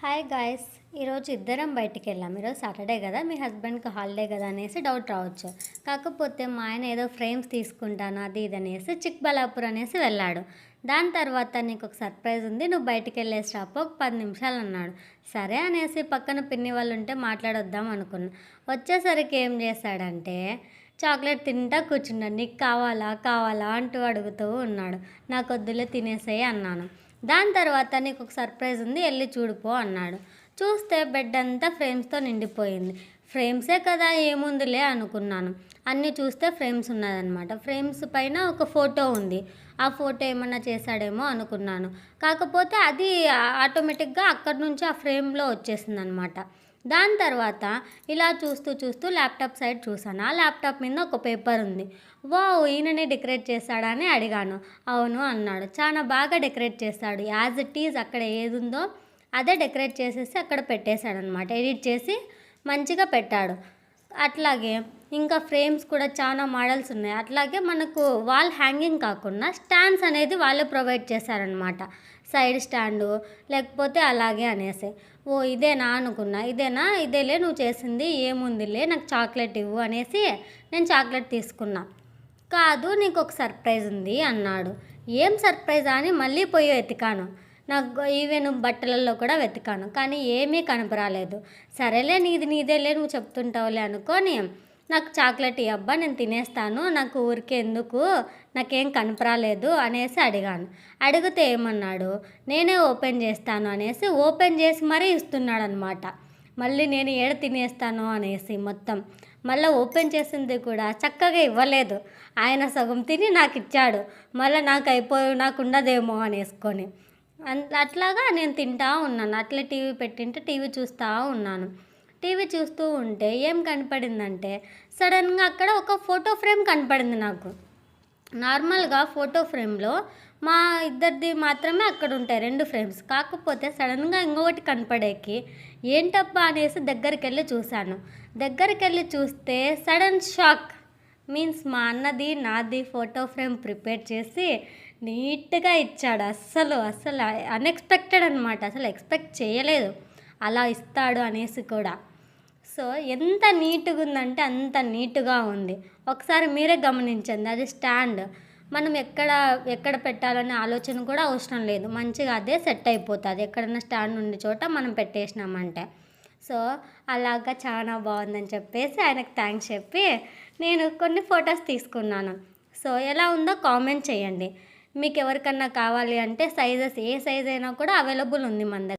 Hi guys, ఈరోజు ఇద్దరం బయటికి వెళ్ళాం. ఈరోజు సాటర్డే కదా, మీ హస్బెండ్కి హాలిడే కదా అనేసి డౌట్ రావచ్చు. కాకపోతే మా ఆయన ఏదో ఫ్రేమ్స్ తీసుకుంటాను అది ఇది అనేసి చిక్బలాపూర్ అనేసి వెళ్ళాడు. దాని తర్వాత నీకు ఒక సర్ప్రైజ్ ఉంది, నువ్వు బయటికి వెళ్ళేసి రాపో, ఒక 10 నిమిషాలు అన్నాడు. సరే అనేసి పక్కన పిన్ని వాళ్ళు ఉంటే మాట్లాడొద్దాం అనుకున్నా. వచ్చేసరికి ఏం చేశాడంటే చాక్లెట్ తింటా కూర్చున్నాడు. నీకు కావాలా కావాలా అంటూ అడుగుతూ ఉన్నాడు. నాకు వద్దులే తినేసేయి అన్నాను. దాని తర్వాత నీకు ఒక సర్ప్రైజ్ ఉంది, వెళ్ళి చూడిపో అన్నాడు. చూస్తే బెడ్ అంతా ఫ్రేమ్స్తో నిండిపోయింది. ఫ్రేమ్సే కదా ఏముందిలే అనుకున్నాను. అన్నీ చూస్తే ఫ్రేమ్స్ ఉన్నదనమాట. ఫ్రేమ్స్ పైన ఒక ఫోటో ఉంది. ఆ ఫోటో ఏమన్నా చేశాడేమో అనుకున్నాను. కాకపోతే అది ఆటోమేటిక్గా అక్కడి నుంచి ఆ ఫ్రేమ్లో వచ్చేసింది అనమాట. దాని తర్వాత ఇలా చూస్తూ చూస్తూ ల్యాప్టాప్ సైడ్ చూసాను. ఆ ల్యాప్టాప్ మీద ఒక పేపర్ ఉంది. వావ్, ఈయననే డెకరేట్ చేశాడా అని అడిగాను. అవును అన్నాడు. చాలా బాగా డెకరేట్ చేశాడు. యాజ్ ఇట్ ఈజ్ అక్కడ ఏది ఉందో అదే డెకరేట్ చేసేసి అక్కడ పెట్టేశాడు అనమాట. ఎడిట్ చేసి మంచిగా పెట్టాడు. అట్లాగే ఇంకా ఫ్రేమ్స్ కూడా చాలా మోడల్స్ ఉన్నాయి. అట్లాగే మనకు వాల్ హ్యాంగింగ్ కాకుండా స్టాండ్స్ అనేది వాళ్ళే ప్రొవైడ్ చేశారనమాట. సైడ్ స్టాండు లేకపోతే అలాగే అనేసి. ఓ ఇదేనా అనుకున్నా. ఇదేలే నువ్వు చేసింది, ఏముందిలే నాకు చాక్లెట్ ఇవ్వు అనేసి నేను చాక్లెట్ తీసుకున్నా. కాదు నీకు ఒక సర్ప్రైజ్ ఉంది అన్నాడు. ఏం సర్ప్రైజ్ అని మళ్ళీ పోయి వెతికాను. నాకు ఈవెన్ బట్టలలో కూడా వెతికాను, కానీ ఏమీ కనపరాలేదు. సరేలే నీదేలే నువ్వు చెప్తుంటావులే అనుకొని నాకు చాక్లెట్ ఇవ్వబ్బా, నేను తినేస్తాను, నాకు ఊరికే ఎందుకు, నాకేం కనపరాలేదు అనేసి అడిగాను. అడిగితే ఏమన్నాడు, నేనే ఓపెన్ చేస్తాను అనేసి ఓపెన్ చేసి మరీ ఇస్తున్నాడు అనమాట. మళ్ళీ నేను ఏడ తినేస్తాను అనేసి మొత్తం మళ్ళీ ఓపెన్ చేసింది కూడా చక్కగా ఇవ్వలేదు. ఆయన సగం తిని నాకు ఇచ్చాడు. మళ్ళీ నాకు ఉండదేమో అనేసుకొని అట్లాగా నేను తింటా ఉన్నాను. అట్లా టీవీ పెట్టింటే టీవీ చూస్తూ ఉన్నాను. టీవీ చూస్తూ ఉంటే ఏం కనపడిందంటే సడన్గా అక్కడ ఒక ఫోటో ఫ్రేమ్ కనపడింది నాకు. నార్మల్గా ఫోటో ఫ్రేమ్లో మా ఇద్దరిది మాత్రమే అక్కడ ఉంటాయి 2 ఫ్రేమ్స్. కాకపోతే సడన్గా ఇంకొకటి కనపడేకి ఏంటబ్బా అనేసి దగ్గరికి వెళ్ళి చూశాను. దగ్గరికి వెళ్ళి చూస్తే సడన్ షాక్. మీన్స్ మా అన్నది నాది ఫోటో ఫ్రేమ్ ప్రిపేర్ చేసి నీట్గా ఇచ్చాడు. అస్సలు అన్ఎక్స్పెక్టెడ్ అనమాట. అసలు ఎక్స్పెక్ట్ చేయలేదు అలా ఇస్తాడు అనేసి కూడా. సో ఎంత నీట్గా ఉందంటే అంత నీట్గా ఉంది. ఒకసారి మీరే గమనించండి. అది స్టాండ్ మనం ఎక్కడ పెట్టాలనే ఆలోచన కూడా అవసరం లేదు. మంచిగా అదే సెట్ అయిపోతుంది. ఎక్కడన్నా స్టాండ్ ఉండే చోట మనం పెట్టేసినామంటే. సో అలాగా చాలా బాగుందని చెప్పేసి ఆయనకు థ్యాంక్స్ చెప్పి నేను కొన్ని ఫొటోస్ తీసుకున్నాను. సో ఎలా ఉందో కామెంట్ చేయండి. మీకు ఎవరికన్నా కావాలి అంటే సైజెస్ ఏ సైజ్ అయినా కూడా అవైలబుల్ ఉంది మన దగ్గర.